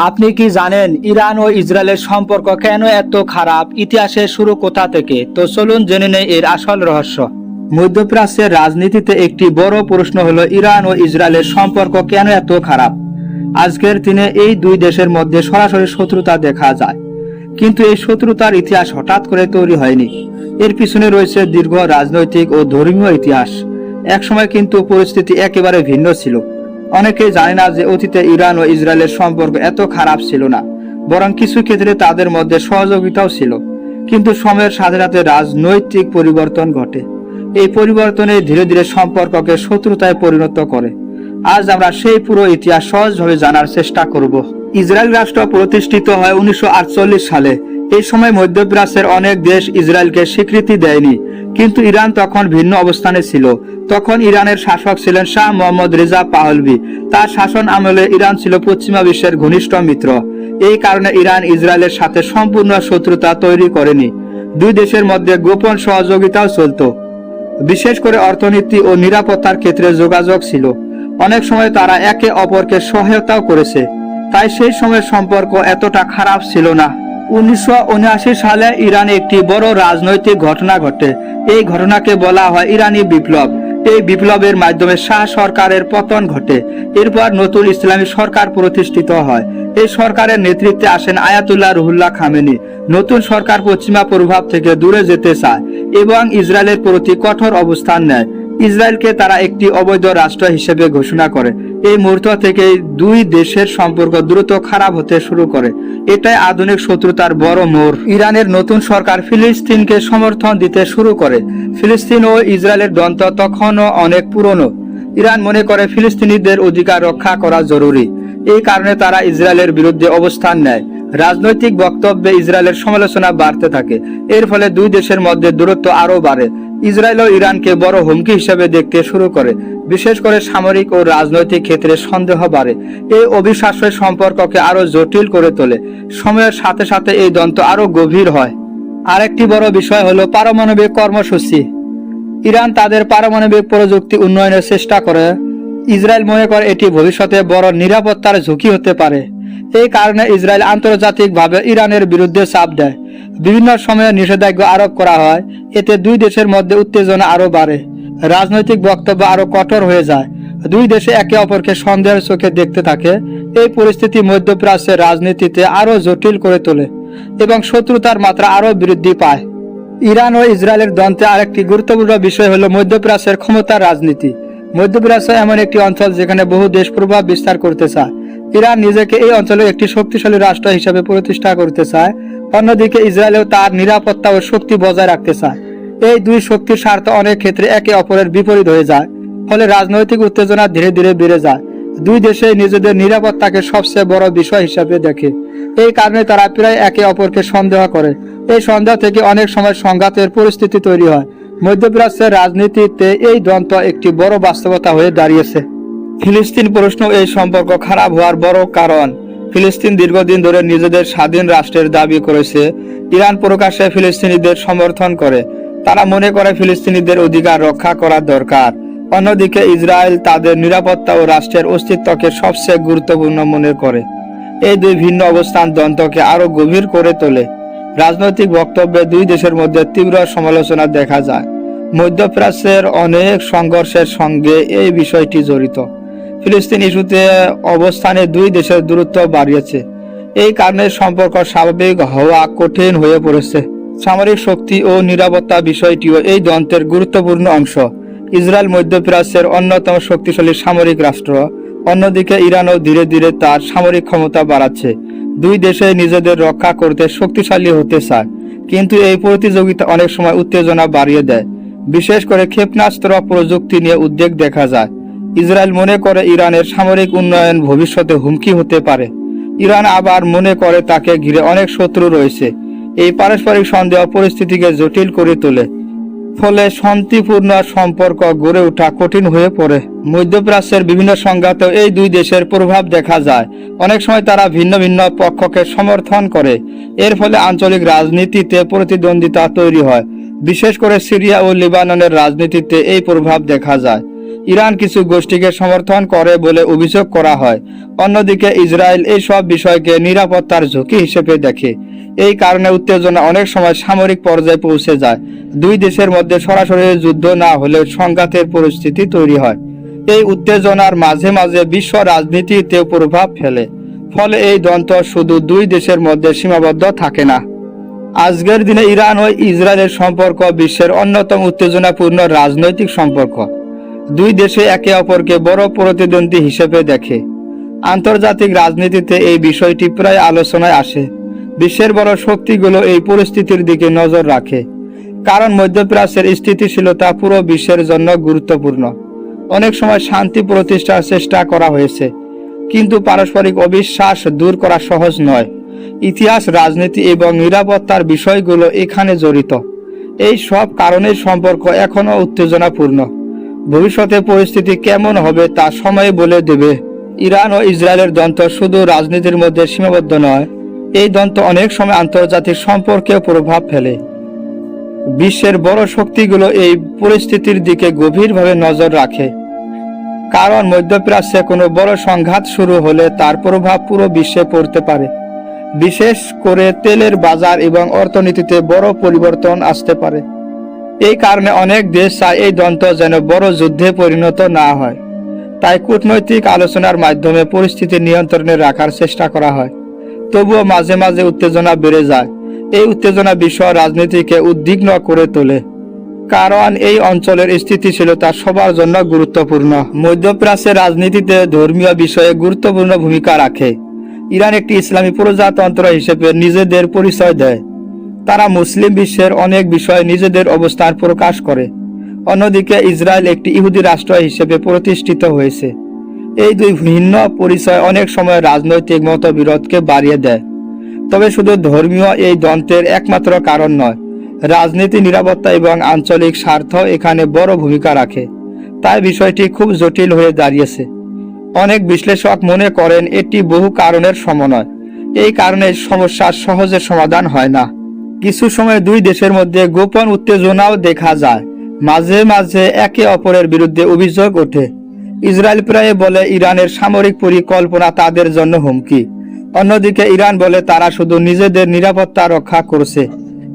আপনি কি জানেন ইরান ও ইসরায়েলের সম্পর্ক কেন এত খারাপ? ইতিহাসের শুরু কোথা থেকে? তো চলুন জেনে নেই এর আসল রহস্য। মধ্যপ্রাচ্যের রাজনীতিতে একটি বড় প্রশ্ন হলো ইরান ও ইসরায়েলের সম্পর্ক কেন এত খারাপ। আজকের দিনে এই দুই দেশের মধ্যে সরাসরি শত্রুতা দেখা যায়, কিন্তু এই শত্রুতার ইতিহাস হঠাৎ করে তৈরি হয়নি। এর পিছনে রয়েছে দীর্ঘ রাজনৈতিক ও ধর্মীয় ইতিহাস। একসময় কিন্তু পরিস্থিতি একেবারে ভিন্ন ছিল। অনেকেই জানে না যে অতীতে ইরান ও ইসরায়েলের সম্পর্ক এত খারাপ ছিল না, বরং কিছু ক্ষেত্রে তাদের মধ্যে সহযোগিতাও ছিল। কিন্তু সময়ের সাথে সাথে রাজনৈতিক পরিবর্তন ঘটে। এই পরিবর্তনে ধীরে ধীরে সম্পর্ককে শত্রুতায় পরিণত করে। আজ আমরা সেই পুরো ইতিহাস সহজভাবে জানার চেষ্টা করব। ইসরায়েল রাষ্ট্র প্রতিষ্ঠিত হয় 1948 সালে। এই সময় মধ্যপ্রাচ্যের অনেক দেশ ইসরায়েলকে স্বীকৃতি দেয়নি, কিন্তু ইরান তখন ভিন্ন অবস্থানে ছিল। তখন ইরানের শাসক ছিলেন শাহ মোহাম্মদ রেজা পাহলভি। তার শাসন আমলে ইরান ছিল পশ্চিমা বিশ্বের ঘনিষ্ঠ মিত্র। এই কারণে ইরান ইসরায়েলের সাথে সম্পূর্ণ শত্রুতা তৈরি করেনি। দুই দেশের মধ্যে গোপন সহযোগিতাও চলত, বিশেষ করে অর্থনীতি ও নিরাপত্তার ক্ষেত্রে যোগাযোগ ছিল। অনেক সময় তারা একে অপরকে সহায়তাও করেছে, তাই সেই সময়ের সম্পর্ক এতটা খারাপ ছিল না। 1979 সালে ইরানে একটি বড় রাজনৈতিক ঘটনা ঘটে। এই ঘটনাকে বলা হয় ইরানি বিপ্লব। এই বিপ্লবের মাধ্যমে শাহ সরকারের পতন ঘটে। এরপর নতুন ইসলামী সরকার প্রতিষ্ঠিত হয়। এই সরকারের নেতৃত্বে আসেন আয়াতুল্লাহ রুহুল্লাহ খামেনি। নতুন সরকার পশ্চিমা প্রভাব থেকে দূরে যেতে চায় এবং ইসরায়েলের প্রতি কঠোর অবস্থান নেয়। ইসরায়েলকে তারা একটি অবৈধ রাষ্ট্র হিসেবে ঘোষণা করে। এই মুহূর্ত থেকে দুই দেশের সম্পর্ক দ্রুত খারাপ হতে শুরু করে। এটাই আধুনিক শত্রুতার বড় মোড়। ইরানের নতুন সরকার ফিলিস্তিনকে সমর্থন দিতে শুরু করে। ফিলিস্তিন ও ইসরায়েলের দ্বন্দ্ব তখনও অনেক পুরনো। ইরান মনে করে ফিলিস্তিনিদের অধিকার রক্ষা করা জরুরি। এই কারণে তারা ইসরায়েলের বিরুদ্ধে অবস্থান নেয়। রাজনৈতিক বক্তব্যে ইসরায়েলের সমালোচনা বাড়তে থাকে। এর ফলে দুই দেশের মধ্যে দূরত্ব আরো বাড়ে। ইসরায়েল ও ইরানকে বড় হুমকি হিসেবে দেখতে শুরু করে, বিশেষ করে সামরিক ও রাজনৈতিক ক্ষেত্রে সন্দেহ বাড়ে। এই অবিশ্বাস্য সম্পর্ককে আরো জটিল করে তোলে। সময়ের সাথে সাথে এই দ্বন্দ্ব আরো গভীর হয়। আরেকটি বড় বিষয় হলো পারমাণবিক কর্মসূচি। ইরান তাদের পারমাণবিক প্রযুক্তি উন্নয়নের চেষ্টা করে। ইসরায়েল মনে করে এটি ভবিষ্যতে বড় নিরাপত্তার ঝুঁকি হতে পারে। এই কারণে ইসরায়েল আন্তর্জাতিকভাবে ইরানের বিরুদ্ধে চাপ দেয়। বিভিন্ন সময়ে নিষেধাজ্ঞা আরোপ করা হয়। এতে দুই দেশের মধ্যে উত্তেজনা আরো বাড়ে। রাজনৈতিক বক্তব্য আরো কঠোর হয়ে যায়। দুই দেশে একে অপরকে সন্দেহের চোখে দেখতে থাকে। এই পরিস্থিতি মধ্যপ্রাচ্যের রাজনীতিতে আরো জটিল করে তোলে এবং শত্রুতার মাত্রা আরো বৃদ্ধি পায়। ইরান ও ইসরায়েলের দ্বন্দ্বে আরেকটি গুরুত্বপূর্ণ বিষয় হলো মধ্যপ্রাচ্যের ক্ষমতার রাজনীতি। মধ্যপ্রাচ্য এমন একটি অঞ্চল যেখানে বহু দেশ প্রভাব বিস্তার করতে চায়। ইরান নিজেকে এই অঞ্চলের একটি শক্তিশালী রাষ্ট্র হিসেবে প্রতিষ্ঠা করতে চায়। অন্যদিকে ইসরায়েলও তার নিরাপত্তা ও শক্তি বজায় রাখতে চায়। এই দুই শক্তির স্বার্থ অনেক ক্ষেত্রে একে অপরের বিপরীত হয়ে যায়, ফলে রাজনৈতিক উত্তেজনা ধীরে ধীরে বেড়ে যায়। দুই দেশে নিজেদের নিরাপত্তাকে সবচেয়ে বড় বিষয় হিসেবে দেখে। এই কারণে তারা প্রায় একে অপরকে সন্দেহ করে। এই সন্দেহ থেকে অনেক সময় সংঘাতের পরিস্থিতি তৈরি হয়। মধ্যপ্রাচ্যের রাজনীতিতে এই দ্বন্দ্ব একটি বড় বাস্তবতা হয়ে দাঁড়িয়েছে। ফিলিস্তিন প্রশ্ন এই সম্পর্ক খারাপ হওয়ার বড় কারণ। ফিলিস্তিন দীর্ঘদিন ধরে নিজেদের স্বাধীন রাষ্ট্রের দাবি করেছে। ইরান প্রকাশ্যে ফিলিস্তিনিদের সমর্থন করে। তারা মনে করে ফিলিস্তিনিদের অধিকার রক্ষা করা দরকার। অন্যদিকে ইসরায়েল তাদের নিরাপত্তা ও রাষ্ট্রের অস্তিত্বকে সবচেয়ে গুরুত্বপূর্ণ মনে করে। এই দুই ভিন্ন অবস্থান দ্বন্দ্বকে আরো গভীর করে তোলে। রাজনৈতিক বক্তব্যে দুই দেশের মধ্যে তীব্র সমালোচনা দেখা যায়। মধ্যপ্রাচ্যের অনেক সংঘর্ষের সঙ্গে এই বিষয়টি জড়িত। ফিলিস্তিন ইস্যুতে অবস্থানে দুই দেশের দূরত্ব বাড়িয়েছে। এই কারণে সম্পর্ক স্বাভাবিক হওয়া কঠিন হয়ে পড়েছে। সামরিক শক্তি ও নিরাপত্তা বিষয়টিও এই দ্বন্দ্বের গুরুত্বপূর্ণ অংশ। ইসরায়েল মধ্যপ্রাচ্যের অন্যতম শক্তিশালী সামরিক রাষ্ট্র। অন্যদিকে ইরানও ধীরে ধীরে তার সামরিক ক্ষমতা বাড়াচ্ছে। দুই দেশে নিজেদের রক্ষা করতে শক্তিশালী হতে চায়, কিন্তু এই প্রতিযোগিতা অনেক সময় উত্তেজনা বাড়িয়ে দেয়। বিশেষ করে ক্ষেপণাস্ত্র প্রযুক্তি নিয়ে উদ্বেগ দেখা যায়। ইসরায়েল মনে করে ইরানের সামরিক উন্নয়ন ভবিষ্যতে হুমকি হতে পারে। ইরান আবার মনে করে তাকে ঘিরে অনেক শত্রু রয়েছে। এই পারস্পরিক সন্দেহ পরিস্থিতিকে জটিল করে তোলে, ফলে শান্তিপূর্ণ সম্পর্ক গড়ে ওঠা কঠিন হয়ে পড়ে। মধ্যপ্রাচ্যের বিভিন্ন সংঘাতেও এই দুই দেশের প্রভাব দেখা যায়। অনেক সময় তারা ভিন্ন ভিন্ন পক্ষকে সমর্থন করে। এর ফলে আঞ্চলিক রাজনীতিতে প্রতিদ্বন্দ্বিতা তৈরি হয়। বিশেষ করে সিরিয়া ও লেবাননের রাজনীতিতে এই প্রভাব দেখা যায়। ইরান কিছু গোষ্ঠীকে সমর্থন করে বলে অভিযোগ করা হয়। অন্যদিকে ইসরায়েল এই সব বিষয়কে নিরাপত্তার ঝুঁকি হিসেবে দেখে। এই কারণে উত্তেজনা অনেক সময় সামরিক পর্যায়ে পৌঁছে যায়। দুই দেশের মধ্যে সরাসরি যুদ্ধ না হলেও সংঘাতের পরিস্থিতি তৈরি হয়। এই উত্তেজনার মাঝে মাঝে বিশ্ব রাজনীতিতেও প্রভাব ফেলে। ফলে এই দ্বন্দ্ব শুধু দুই দেশের মধ্যে সীমাবদ্ধ থাকে না। আজকের দিনে ইরান ও ইসরায়েলের সম্পর্ক বিশ্বের অন্যতম উত্তেজনাপূর্ণ রাজনৈতিক সম্পর্ক। দুই দেশে একে অপরকে বড় প্রতিদ্বন্দ্বী হিসেবে দেখে। আন্তর্জাতিক রাজনীতিতে এই বিষয়টি প্রায় আলোচনায় আসে। বিশ্বের বড় শক্তিগুলো এই পরিস্থিতির দিকে নজর রাখে, কারণ মধ্যপ্রাচ্যের স্থিতিশীলতা পুরো বিশ্বের জন্য গুরুত্বপূর্ণ। অনেক সময় শান্তি প্রতিষ্ঠার চেষ্টা করা হয়েছে, কিন্তু পারস্পরিক অবিশ্বাস দূর করা সহজ নয়। ইতিহাস, রাজনীতি এবং নিরাপত্তার বিষয়গুলো এখানে জড়িত। এই সব কারণে সম্পর্ক এখনো উত্তেজনাপূর্ণ। ভবিষ্যতে পরিস্থিতি কেমন হবে তা সময় বলে দেবে। ইরান ও ইসরায়েলের দ্বন্দ্ব শুধু রাজনীতির মধ্যে সীমাবদ্ধ নয়, এই দ্বন্দ্ব অনেক সময় আন্তর্জাতিক সম্পর্কেও প্রভাব ফেলে। বিশ্বের বড় শক্তিগুলো এই পরিস্থিতির দিকে গভীরভাবে নজর রাখে, কারণ মধ্যপ্রাচ্যে কোনো বড় সংঘাত শুরু হলে তার প্রভাব পুরো বিশ্বে পড়তে পারে। বিশেষ করে তেলের বাজার এবং অর্থনীতিতে বড় পরিবর্তন আসতে পারে। এই কারণে অনেক দেশ চায় এই দ্বন্দ্ব যেন বড় যুদ্ধে পরিণত না হয়। তাই কূটনৈতিক আলোচনার মাধ্যমে পরিস্থিতি নিয়ন্ত্রণে রাখার চেষ্টা করা হয়। তবুও মাঝে মাঝে উত্তেজনা বেড়ে যায়। এই উত্তেজনা বিশ্ব রাজনীতিকে উদ্বিগ্ন করে তোলে, কারণ এই অঞ্চলের স্থিতিশীলতা সবার জন্য গুরুত্বপূর্ণ। মধ্যপ্রাচ্যের রাজনীতিতে ধর্মীয় বিষয়ে গুরুত্বপূর্ণ ভূমিকা রাখে। ইরান একটি ইসলামী প্রজাতন্ত্র হিসেবে নিজেদের পরিচয় দেয়। তারা মুসলিম বিশ্বের অনেক বিষয়ে নিজেদের অবস্থান প্রকাশ করে। অন্যদিকে ইসরায়েল একটি ইহুদি রাষ্ট্র হিসেবে প্রতিষ্ঠিত হয়েছে। এই দুই ভিন্ন পরিচয় অনেক সময় রাজনৈতিক মতবিরোধকে বাড়িয়ে দেয়। তবে শুধু ধর্মীয় এই দ্বন্দ্বের একমাত্র কারণ নয়। রাজনীতি, নিরাপত্তা এবং আঞ্চলিক স্বার্থ এখানে বড় ভূমিকা রাখে। তাই বিষয়টি খুব জটিল হয়ে দাঁড়িয়েছে। অনেক বিশ্লেষক মনে করেন এটি বহু কারণের সমন্বয়। এই কারণে সমস্যার সহজে সমাধান হয় না। কিছু সময় দুই দেশের মধ্যে গোপন উত্তেজনাও দেখা যায়। মাঝে মাঝে একে অপরের বিরুদ্ধে অভিযোগ ওঠে। ইসরায়েল প্রায় বলে ইরানের সামরিক পরিকল্পনা তাদের জন্য হুমকি। অন্যদিকে ইরান বলে তারা শুধু নিজেদের নিরাপত্তা রক্ষা করছে।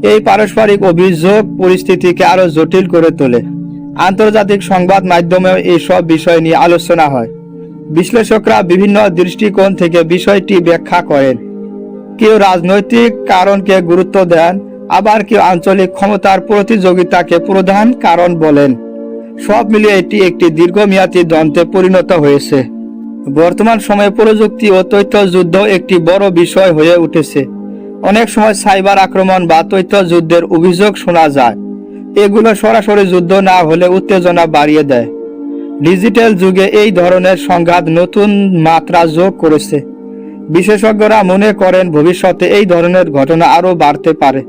এই পারস্পরিক অভিযোগ পরিস্থিতিকে আরো জটিল করে তোলে। আন্তর্জাতিক সংবাদ মাধ্যমেও এইসব বিষয় নিয়ে আলোচনা হয়। বিশ্লেষকরা বিভিন্ন দৃষ্টিকোণ থেকে বিষয়টি ব্যাখ্যা করেন। কেউ রাজনৈতিক কারণকে গুরুত্ব দেন, আবার কেউ আঞ্চলিক ক্ষমতার প্রতিযোগিতাকে প্রধান কারণ বলেন। সব মিলিয়ে এটি একটি দীর্ঘমেয়াদী দ্বন্দ্বে পরিণত হয়েছে। বর্তমান সময়ে প্রযুক্তি ও তথ্য যুদ্ধ একটি বড় বিষয় হয়ে উঠেছে। অনেক সময় সাইবার আক্রমণ বা তথ্য যুদ্ধের অভিযোগ শোনা যায়। এগুলো সরাসরি যুদ্ধ না হলে উত্তেজনা বাড়িয়ে দেয়। ডিজিটাল যুগে এই ধরনের সংঘাত নতুন মাত্রা যোগ করেছে। বিশেষজ্ঞরা মনে করেন ভবিষ্যতে এই ধরনের ঘটনা আরও বাড়তে পারে,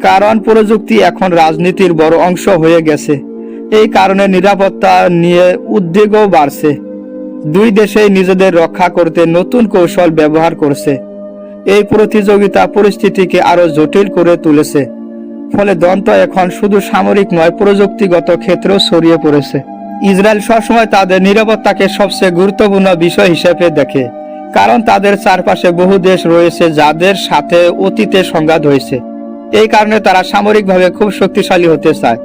কারণ প্রযুক্তি এখন রাজনীতির বড় অংশ হয়ে গেছে। এই কারণে নিরাপত্তা নিয়ে উদ্বেগও বাড়ছে। দুই দেশেই নিজেদের রক্ষা করতে নতুন কৌশল ব্যবহার করছে। এই প্রতিযোগিতা পরিস্থিতিকে আরো জটিল করে তুলেছে। ফলে দ্বন্দ্ব এখন শুধু সামরিক নয়, প্রযুক্তিগত ক্ষেত্রেও ছড়িয়ে পড়েছে। ইসরায়েল সবসময় তাদের নিরাপত্তাকে সবচেয়ে গুরুত্বপূর্ণ বিষয় হিসেবে দেখে, কারণ তাদের চারপাশে বহু দেশ রয়েছে যাদের সাথে অতীতে সংঘাত হয়েছে। এই কারণে তারা সামরিকভাবে খুব শক্তিশালী হতে চায়।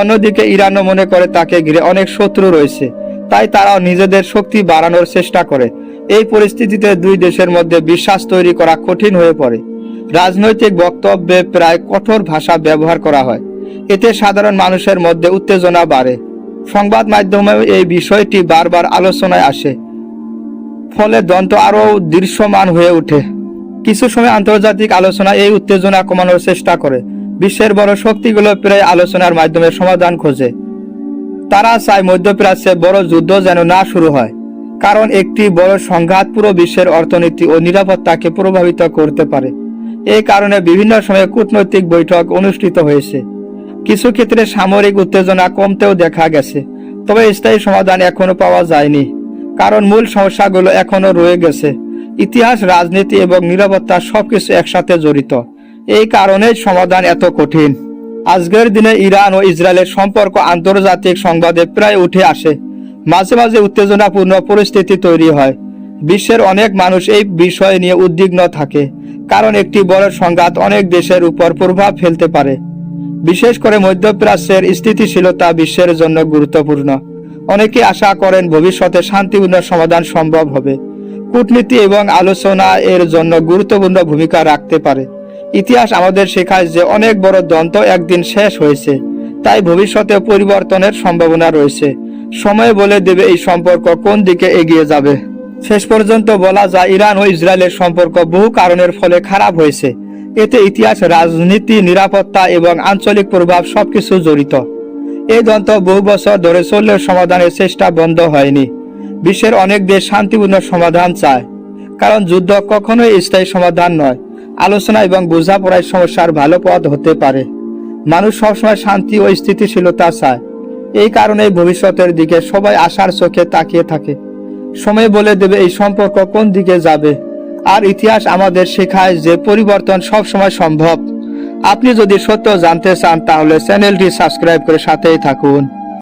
অন্যদিকে ইরানও মনে করে তাকে ঘিরে অনেক শত্রু রয়েছে, তাই তারাও নিজেদের শক্তি বাড়ানোর চেষ্টা করে। এই পরিস্থিতিতে দুই দেশের মধ্যে বিশ্বাস তৈরি করা কঠিন হয়ে পড়ে। রাজনৈতিক বক্তব্যে প্রায় কঠোর ভাষা ব্যবহার করা হয়। এতে সাধারণ মানুষের মধ্যে উত্তেজনা বাড়ে। সংবাদ মাধ্যমেও এই বিষয়টি বারবার আলোচনায় আসে, ফলে দ্বন্দ্ব আরও দৃশ্যমান হয়ে ওঠে। কিছু সময় আন্তর্জাতিক আলোচনা এই উত্তেজনা কমানোর চেষ্টা করে। বিশ্বের বড় শক্তিগুলো প্রায় আলোচনার মাধ্যমে সমাধান খোঁজে। তারা চায় মধ্যপ্রাচ্যে বড় যুদ্ধ যেন না শুরু হয়, কারণ একটি বড় সংঘাত পুরো বিশ্বের অর্থনীতি ও নিরাপত্তাকে প্রভাবিত করতে পারে। এই কারণে বিভিন্ন সময়ে কূটনৈতিক বৈঠক অনুষ্ঠিত হয়েছে। কিছু ক্ষেত্রে সামরিক উত্তেজনা কমতেও দেখা গেছে, তবে স্থায়ী সমাধান এখনো পাওয়া যায়নি, কারণ মূল সমস্যাগুলো এখনো রয়ে গেছে। ইতিহাস, রাজনীতি এবং নিরাপত্তা সবকিছু একসাথে জড়িত। এই কারণেই সমাধান এত কঠিন। আজকের দিনে ইরান ও ইসরায়েলের সম্পর্ক আন্তর্জাতিক সংবাদে প্রায় উঠে আসে। মাঝে মাঝে উত্তেজনাপূর্ণ পরিস্থিতি তৈরি হয়। বিশ্বের অনেক মানুষ এই বিষয় নিয়ে উদ্বিগ্ন থাকে, কারণ একটি বড় সংঘাত অনেক দেশের উপর প্রভাব ফেলতে পারে। বিশেষ করে মধ্যপ্রাচ্যের স্থিতিশীলতা বিশ্বের জন্য গুরুত্বপূর্ণ। অনেকে আশা করেন ভবিষ্যতে শান্তিপূর্ণ সমাধান সম্ভব হবে। কূটনীতি এবং আলোচনা এর জন্য গুরুত্বপূর্ণ ভূমিকা রাখতে পারে। ইতিহাস আমাদের শেখায় যে অনেক বড় দ্বন্দ্ব একদিন শেষ হয়েছে, তাই ভবিষ্যতে পরিবর্তনের সম্ভাবনা রয়েছে। সময় বলে দেবে এই সম্পর্ক কোন দিকে এগিয়ে যাবে। শেষ পর্যন্ত বলা যায়, ইরান ও ইসরায়েলের সম্পর্ক বহু কারণের ফলে খারাপ হয়েছে। এতে ইতিহাস, রাজনীতি, নিরাপত্তা এবং আঞ্চলিক প্রভাব সবকিছু জড়িত। এই দ্বন্দ্ব বহু বছর ধরে চললেও সমাধানের চেষ্টা বন্ধ হয়নি। বিশ্বের অনেক দেশ শান্তিপূর্ণ সমাধান চায়, কারণ যুদ্ধ কখনোই স্থায়ী সমাধান নয়। আলোচনা এবং বোঝাপড়ায় সমস্যার ভালো পথ হতে পারে। মানুষ সবসময় শান্তি ও স্থিতিশীলতা চায়। এই কারণে ভবিষ্যতের দিকে সবাই আশার চোখে তাকিয়ে থাকে। সময় বলে দেবে এই সম্পর্ক কোন দিকে যাবে। আর ইতিহাস আমাদের শেখায় যে পরিবর্তন সবসময় সম্ভব। আপনি যদি সত্য জানতে চান তাহলে চ্যানেলটি সাবস্ক্রাইব করে সাথেই থাকুন।